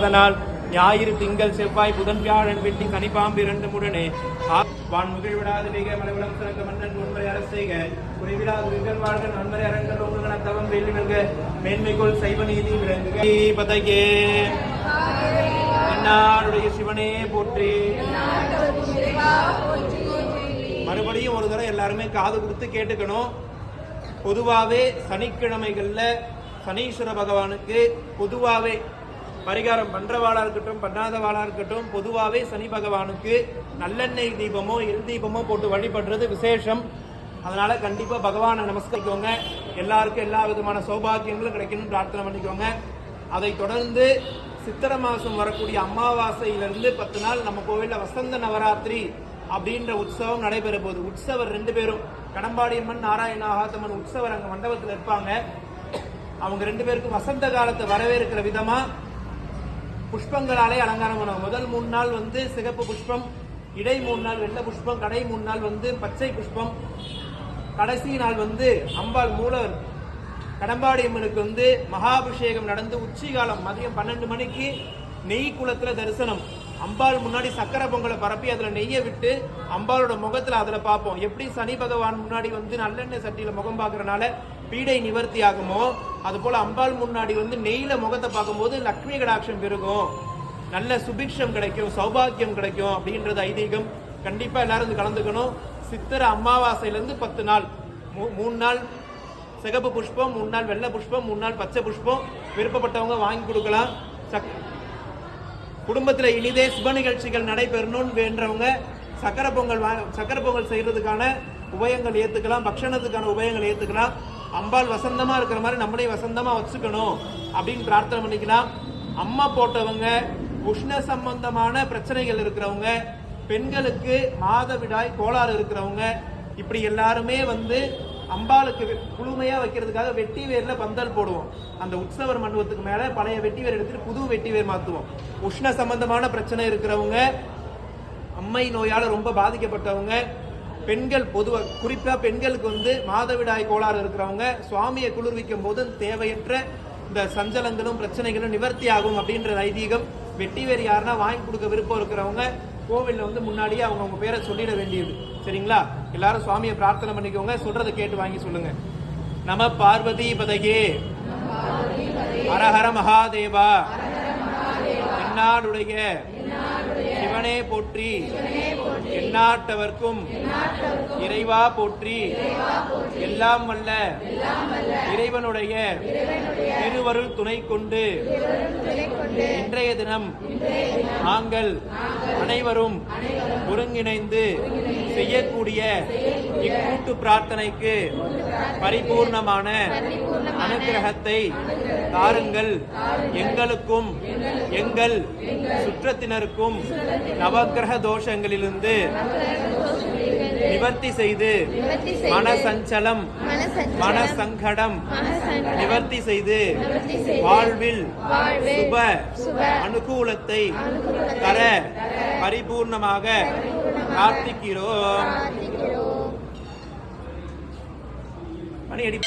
அதனால் ஞாயிறு திங்கள் செவ்வாய் புதன் வியாழன் வெள்ளி சனிப்பாம்பு இரண்டு முடனே வான் முகிழ் விடாது மிக மலைவளம் சிறக்க மன்னன் உண்மை அரசைக குறைவிடாது விகர் வாழ்க நன்மறை அரங்கல் ஒன்றுகன தவம் வெள்ளி வெல்க மேன்மைக்குள் சைவ நீதி விளங்குக பதையே என்னாருடைய சிவனே போற்றி. மறுபடியும் ஒரு தடவை எல்லாருமே காது கொடுத்து கேட்டுக்கணும். பொதுவாகவே சனிக்கிழமைகள்ல சனீஸ்வர பகவானுக்கு பொதுவாகவே பரிகாரம் பண்றவாளா இருக்கட்டும் பண்ணாதவாளா இருக்கட்டும் பொதுவாகவே சனி பகவானுக்கு நல்லெண்ணெய் தீபமோ எல் தீபமோ போட்டு வழிபடுறது விசேஷம். அதனால கண்டிப்பா பகவானை நமஸ்கரிக்கோங்க. எல்லாருக்கும் எல்லா விதமான சௌபாகியங்களும் கிடைக்கணும்னு பிரார்த்தனை பண்ணிக்கோங்க. அதை தொடர்ந்து சித்திரை மாசம் வரக்கூடிய அமாவாசையிலிருந்து 10 நாள் நம்ம கோவில்ல வசந்த நவராத்திரி அப்படின்ற உற்சவம் நடைபெற போகுது. உற்சவர் 2 பேரும் கடம்பாடியம்மன் நாராயண ஆகாத்தம்மன் உற்சவர் அங்க மண்டபத்தில் இருப்பாங்க. அவங்க 2 பேருக்கும் வசந்த காலத்தை வரவேற்கிற விதமா புஷ்பங்களாலே அலங்காரம் பண்ணுவாங்க. முதல் 3 நாள் சிகப்பு புஷ்பம், இடை 3 நாள் வெள்ளை புஷ்பம், கடை 3 நாள் பச்சை புஷ்பம், கடைசி நாள் அம்பாள் மூலவர் கடம்பாடியம்மனுக்கு மகாபிஷேகம் நடந்து உச்சி காலம் மதியம் 12 மணிக்கு நெய் குளத்துல தரிசனம். அம்பாள் முன்னாடி சக்கரை பொங்கலை பரப்பி அதுல நெய்யை விட்டு அம்பாளோட முகத்துல அதுல பார்ப்போம். எப்படி சனி பகவான் முன்னாடி நல்லெண்ணெய் சட்டியில முகம் பார்க்கறனால பீடை நிவர்த்தி ஆகுமோ அது போல அம்பாள் முன்னாடி நெய்யில முகத்தை பார்க்கும்போது லக்ஷ்மி கடாட்சம் பெருகும், நல்ல சுபிக்ஷம் கிடைக்கும், சௌபாகியம் கிடைக்கும் அப்படின்றது ஐதீகம். கண்டிப்பா எல்லாரும் கலந்துக்கணும். சித்திரை அமாவாசையிலிருந்து 10 நாள் 3 நாள் சிகப்பு புஷ்பம், 3 நாள் வெள்ளை புஷ்பம், 3 நாள் பச்சை புஷ்பம் விருப்பப்பட்டவங்க வாங்கி கொடுக்கலாம். குடும்பத்துல இனிதே சுப நிகழ்ச்சிகள் நடைபெறணும்னு வேண்டவங்க சக்கரை பொங்கல் செய்யறதுக்கான உபயங்கள் ஏத்துக்கலாம், பக்ஷணத்துக்கான உபயங்கள் ஏத்துக்கலாம். அம்பாள் வசந்தமா இருக்கிற மாதிரி நம்மளையும் வசந்தமா வச்சுக்கணும் அப்படின்னு பிரார்த்தனை பண்ணிக்கலாம். அம்மா போட்டவங்க, உஷ்ண சம்பந்தமான பிரச்சனைகள் இருக்கிறவங்க, பெண்களுக்கு மாதவிடாய் கோளாறு இருக்கிறவங்க, இப்படி எல்லாருமே அம்பாளுக்கு குளுமையா வைக்கிறதுக்காக வெட்டி வேர்ல பந்தல் போடுவோம். அந்த உற்சவர் மண்டபத்துக்கு மேல பழைய வெட்டி வேர் எடுத்துட்டு புது வெட்டி வேர் மாத்துவோம். உஷ்ண சம்பந்தமான பிரச்சனை இருக்கிறவங்க, அம்மை நோயால ரொம்ப பாதிக்கப்பட்டவங்க, பெண்கள் பொதுவா குறிப்பா பெண்களுக்கு மாதவிடாய் கோளாறு இருக்கிறவங்க சுவாமியை குளிர்விக்கும் போது தேவையற்ற இந்த சஞ்சலங்களும் பிரச்சனைகளும் நிவர்த்தி ஆகும் அப்படின்ற ஐதீகம். வெட்டி வேர் யாருன்னா வாங்கி கொடுக்க விருப்பம் இருக்கிறவங்க கோவில்ல முன்னாடியே அவங்க பேரை சொல்லிட வேண்டியது. சரிங்களா? எல்லாரும் சுவாமியை பிரார்த்தனை பண்ணிக்கோங்க. சொல்றதை கேட்டு வாங்கி சொல்லுங்க. நம பார்வதி பதையே ஹரஹர மகாதேவா என்னாடுடைய சிவனே போற்றி, எந்நாட்டவர்க்கும் இறைவா போற்றி, எல்லாம் வல்ல இறைவனுடைய திருவருள் துணை கொண்டு இன்றைய தினம் நாங்கள் அனைவரும் ஒருங்கிணைந்து செய்யக்கூடிய இக்கூட்டு பிரார்த்தனைக்கு பரிபூர்ணமான அனுகிரகத்தை தாருங்கள். எங்களுக்கும் எங்கள் சுற்றத்தினருக்கும் நவக்கிரக தோஷங்களிலிருந்து நிவர்த்தி செய்து மனசஞ்சலம் மனசங்கடம் நிவர்த்தி செய்து வாழ்வில் சுப அனுகூலத்தை தர பரிபூர்ணமாக பிரார்த்திக்கிறோம். மணி அடி.